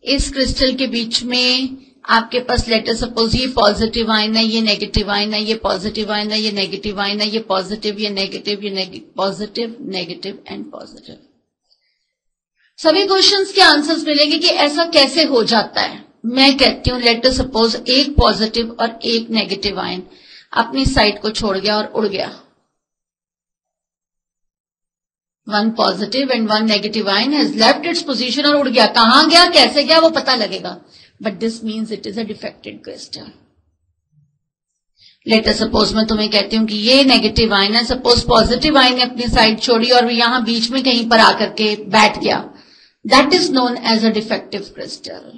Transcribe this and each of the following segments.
इस क्रिस्टल के बीच में आपके पास लेटर सपोज ये पॉजिटिव आयन है, ये नेगेटिव आयन है, ये पॉजिटिव आयन है, ये नेगेटिव आयन है, ये पॉजिटिव, ये नेगेटिव, ये पॉजिटिव, नेगेटिव एंड पॉजिटिव। सभी क्वेश्चंस के आंसर्स मिलेंगे कि ऐसा कैसे हो जाता है। मैं कहती हूं लेटर सपोज एक पॉजिटिव और एक नेगेटिव आयन अपनी साइड को छोड़ गया और उड़ गया। One positive and one negative ion has left its position और उड़ गया। कहां गया, कैसे गया, वो पता लगेगा, but this means it is a defected crystal. Later suppose मैं तुम्हें कहती हूं कि ये नेगेटिव आयन है, सपोज पॉजिटिव आयन ने अपनी साइड छोड़ी और यहां बीच में कहीं पर आकर के बैठ गया, that is known as a defective crystal.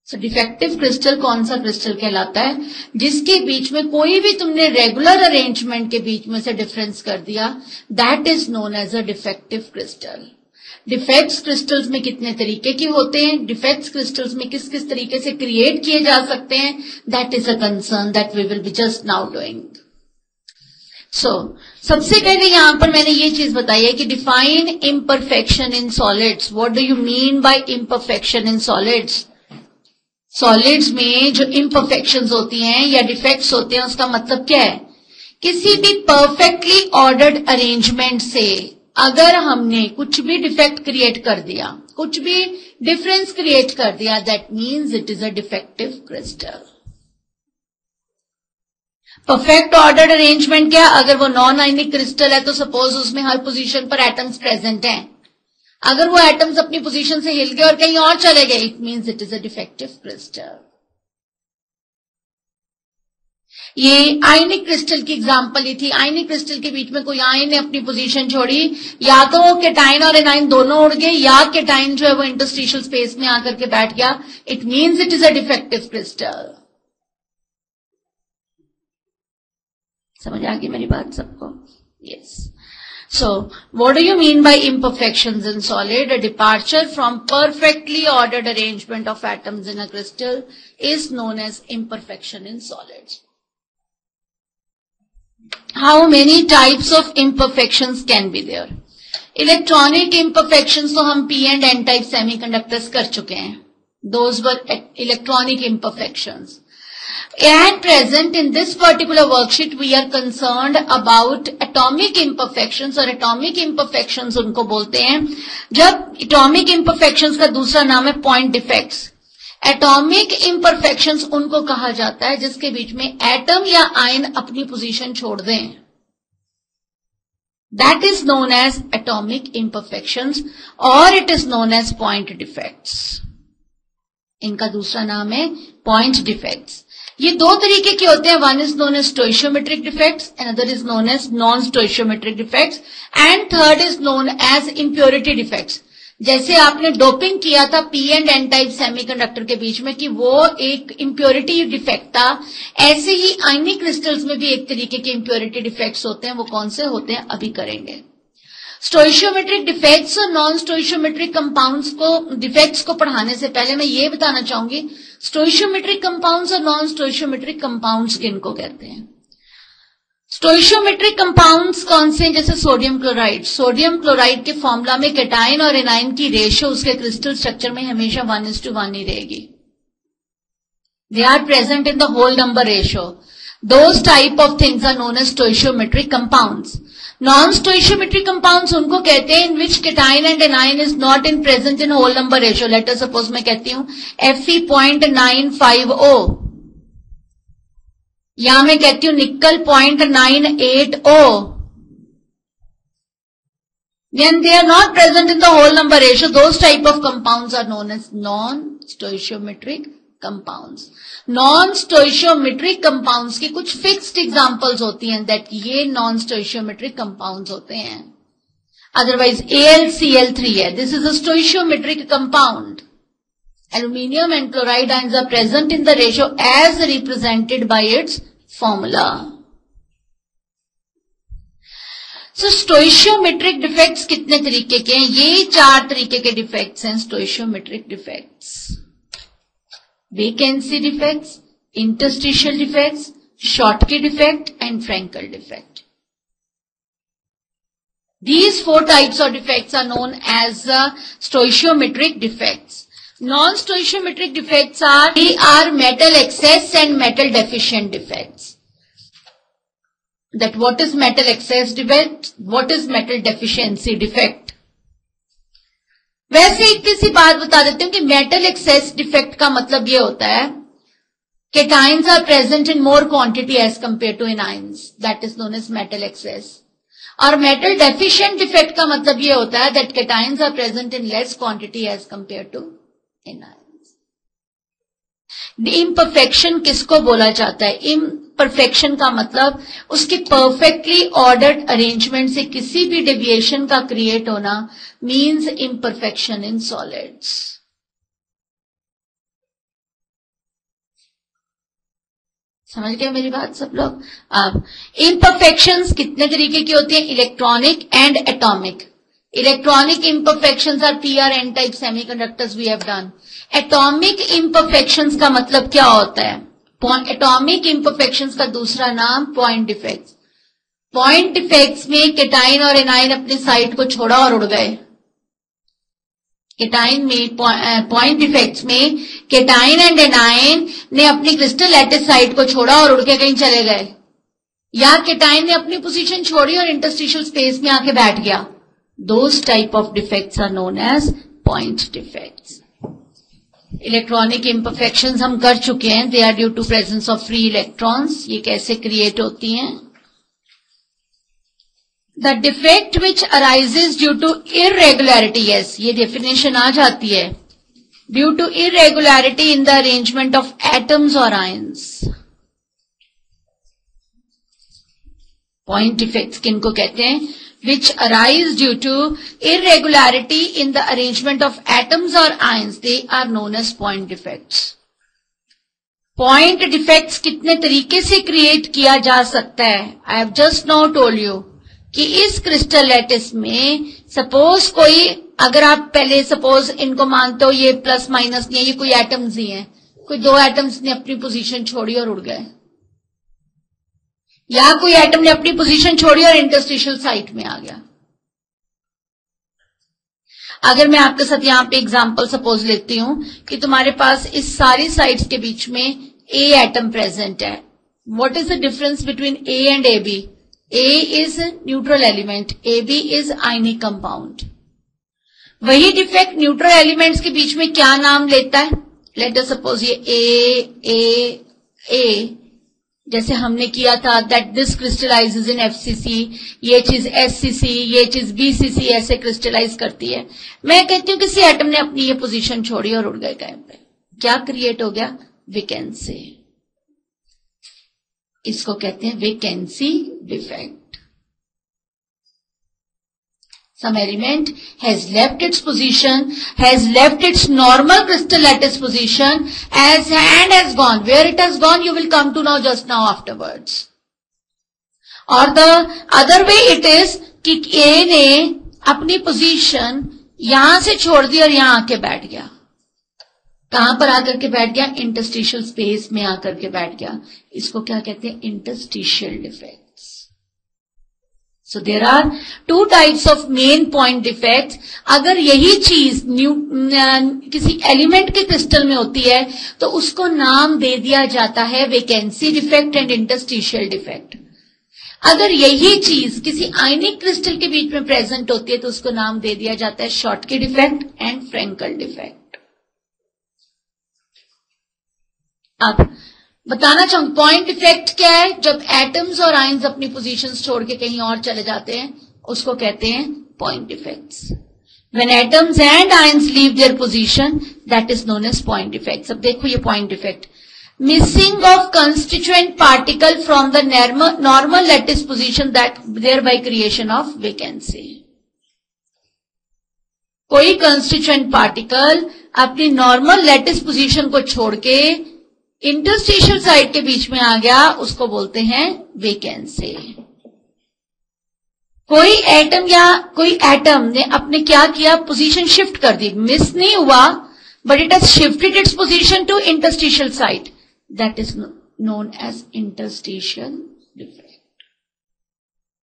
So defective crystal कौन सा क्रिस्टल कहलाता है? जिसके बीच में कोई भी तुमने रेगुलर अरेंजमेंट के बीच में से डिफरेंस कर दिया, that is known as a defective crystal. Defects crystals में कितने तरीके के होते हैं, डिफेक्ट्स क्रिस्टल्स में किस किस तरीके से क्रिएट किए जा सकते हैं, that is a concern that we will be just now doing. So सबसे पहले यहां पर मैंने ये चीज बताई है कि define imperfection in solids. What do you mean by imperfection in solids? Solids में जो इम्परफेक्शंस होती हैं या डिफेक्ट्स होते हैं, उसका मतलब क्या है? किसी भी परफेक्टली ऑर्डर्ड अरेंजमेंट से अगर हमने कुछ भी डिफेक्ट क्रिएट कर दिया, कुछ भी डिफरेंस क्रिएट कर दिया, that means it is a defective crystal. Perfect ordered arrangement क्या? अगर वो नॉन आयनिक क्रिस्टल है तो सपोज उसमें हर पोजीशन पर एटम्स प्रेजेंट हैं। अगर वो एटम्स अपनी पोजीशन से हिल गए और कहीं और चले गए, it means it is a defective crystal. ये आयनिक क्रिस्टल की एग्जांपल ही थी। आयनिक क्रिस्टल के बीच में कोई आयन ने अपनी पोजीशन छोड़ी, या तो केटाइन और एनाइन दोनों उड़ गए, या केटाइन जो है वो इंटरस्टिशियल स्पेस में आकर के बैठ गया, it means it is a defective crystal. समझ आ गई मेरी बात सबको? Yes. So, what do you mean by imperfections in solid? A departure from perfectly ordered arrangement of atoms in a crystal is known as imperfection in solids. How many types of imperfections can be there? Electronic imperfections तो हम P and N type semiconductors कर चुके हैं. Those were electronic imperfections. At present, in this particular worksheet, we are concerned about atomic imperfections, और atomic imperfections उनको बोलते हैं, जब atomic imperfections का दूसरा नाम है point defects. Atomic imperfections उनको कहा जाता है जिसके बीच में एटम या आयन अपनी पोजीशन छोड़ दें. That is known as atomic imperfections, or it is known as point defects. इनका दूसरा नाम है point defects. ये दो तरीके के होते हैं. One is known as stoichiometric defects, another is known as non stoichiometric defects, and third is known as impurity defects. जैसे आपने डोपिंग किया था P and N type semiconductor के बीच में कि वो एक इम्प्योरिटी डिफेक्ट था, ऐसे ही आयनिक क्रिस्टल्स में भी एक तरीके के इम्प्योरिटी डिफेक्ट्स होते हैं. वो कौन से होते हैं अभी करेंगे. स्टोइशियोमेट्रिक डिफेक्ट्स और नॉन स्टोइशियोमेट्रिक कंपाउंड्स को डिफेक्ट्स को पढ़ाने से पहले मैं ये बताना चाहूंगी, स्टोइशियोमेट्रिक कंपाउंड्स और नॉन स्टोइशियोमेट्रिक कंपाउंड्स किनको कहते हैं. स्टोइशियोमेट्रिक कंपाउंड्स कौन से हैं? जैसे सोडियम क्लोराइड. सोडियम क्लोराइड के फॉर्मूला में केटाइन और एनाइन की रेशियो उसके क्रिस्टल स्ट्रक्चर में हमेशा 1:1 ही रहेगी. They are present in the whole number ratio. Those type of things are known as स्टोइशियोमेट्रिक compounds. Non stoichiometric compounds उनको कहते हैं in which cation and anion is not in present in whole number ratio. Later suppose मैं कहती हूं Fe.950, या मैं कहती हूं निकल 0.980, then they are not present in the whole number ratio. Those type of compounds are known as non-stoichiometric compounds. Non-stoichiometric compounds की कुछ fixed examples होती हैं that ये non-stoichiometric compounds होते हैं. Otherwise AlCl3 है, this is a stoichiometric compound. Aluminium and chloride ions are present in the ratio as represented by its formula. So stoichiometric defects कितने तरीके के हैं? ये 4 तरीके के defects हैं stoichiometric defects. Vacancy defects, interstitial defects, Schottky defect and Frankel defect. These 4 types of defects are known as stoichiometric defects. Non-stoichiometric defects are metal excess and metal deficient defects. That what is metal excess defect? What is metal deficiency defect? वैसे एक सी बात बता देती हूँ कि metal access defect का मतलब ये होता है cations are present in more quantity as compared to anions. That is known as metal excess. और metal deficient defect का मतलब ये होता है that cations are present in less quantity as compared to anions. Imperfection किसको बोला जाता है? Imperfection का मतलब उसकी perfectly ordered arrangement से किसी भी deviation का create होना means imperfection in solids. समझ गए मेरी बात सब लोग? अब इम्परफेक्शंस कितने तरीके की होती हैं? Electronic and atomic. Electronic imperfections are P or N type semiconductors we have done. Atomic imperfections का मतलब क्या होता है? एटॉमिक इम्परफेक्शंस का दूसरा नाम पॉइंट डिफेक्ट्स. पॉइंट डिफेक्ट्स में केटाइन और एनाइन अपने साइट को छोड़ा और उड़ गए. केटाइन में पॉइंट डिफेक्ट्स में केटाइन एंड एनाइन ने अपनी क्रिस्टल लैटिस साइट को छोड़ा और उड़ के कहीं चले गए, या केटाइन ने अपनी पोजीशन छोड़ी और इंटरस्टिशियल स्पेस में आके बैठ गया. Those type of defects are known as point defects. Electronic imperfections हम कर चुके हैं. They are due to presence of free electrons. ये कैसे क्रिएट होती हैं? The defect which arises due to irregularity, yes, ये definition आ जाती है. Due to irregularity in the arrangement of atoms or ions. Point defects किनको कहते हैं? Which arise due to irregularity in the arrangement of atoms or ions. They are known as point defects. Point defects कितने तरीके से create किया जा सकता है? I have just now told you कि इस क्रिस्टल लैटिस में सपोज कोई, अगर आप पहले सपोज इनको मानते हो ये प्लस माइनस नहीं है, ये कोई एटम्स ही हैं, कोई 2 एटम्स ने अपनी पोजीशन छोड़ी और उड़ गए, या कोई एटम ने अपनी पोजीशन छोड़ी और इंटरस्टिशियल साइट में आ गया. अगर मैं आपके साथ यहां पे एग्जांपल सपोज लेती हूं कि तुम्हारे पास इस सारी साइट्स के बीच में ए एटम प्रेजेंट है. What is the difference between A and A B? A is neutral element, AB is ionic compound. वही डिफेक्ट न्यूट्रल एलिमेंट्स के बीच में क्या नाम लेता है? लेट अस सपोज ये A जैसे हमने किया था that this crystallises in FCC, ये चीज SCC, ये चीज BCC ऐसे क्रिस्टलाइज करती है. मैं कहती हूँ किसी एटम ने अपनी ये पोजीशन छोड़ी और उड़ गए कहीं पे. क्या क्रिएट हो गया? वेकेंसी. इसको कहते हैं vacancy defect. Some element has left its position, has left its normal crystal lattice position and has gone. Where it has gone, you will come to know just now afterwards. Or the other way it is कि A ने अपनी position यहां से छोड़ दी और यहां आके बैठ गया. कहां पर आकर के बैठ गया? इंटरस्टिशियल स्पेस में आकर के बैठ गया. इसको क्या कहते हैं? Interstitial defects. So there are 2 types of main point defects. अगर यही चीज किसी एलिमेंट के क्रिस्टल में होती है तो उसको नाम दे दिया जाता है vacancy defect and interstitial defect. अगर यही चीज किसी आयनिक क्रिस्टल के बीच में प्रेजेंट होती है तो उसको नाम दे दिया जाता है Schottky defect and Frenkel defect. अब बताना चाहूंगी पॉइंट डिफेक्ट क्या है? जब एटम्स और आयंस अपनी पोजीशंस छोड़ के कहीं और चले जाते हैं उसको कहते हैं point defects. When atoms and ions leave their position that is known as point defects. अब देखो ये point defect. Missing of constituent particle from the normal lattice position that thereby creation of vacancy. कोई constituent particle अपनी normal lattice position को छोड़ के interstitial side के बीच में आ गया, उसको बोलते हैं वेकेंसी. कोई एटम ने अपने क्या किया? पोजीशन शिफ्ट कर दी. मिस नहीं हुआ but it has shifted its position to interstitial side. That is known as interstitial defect.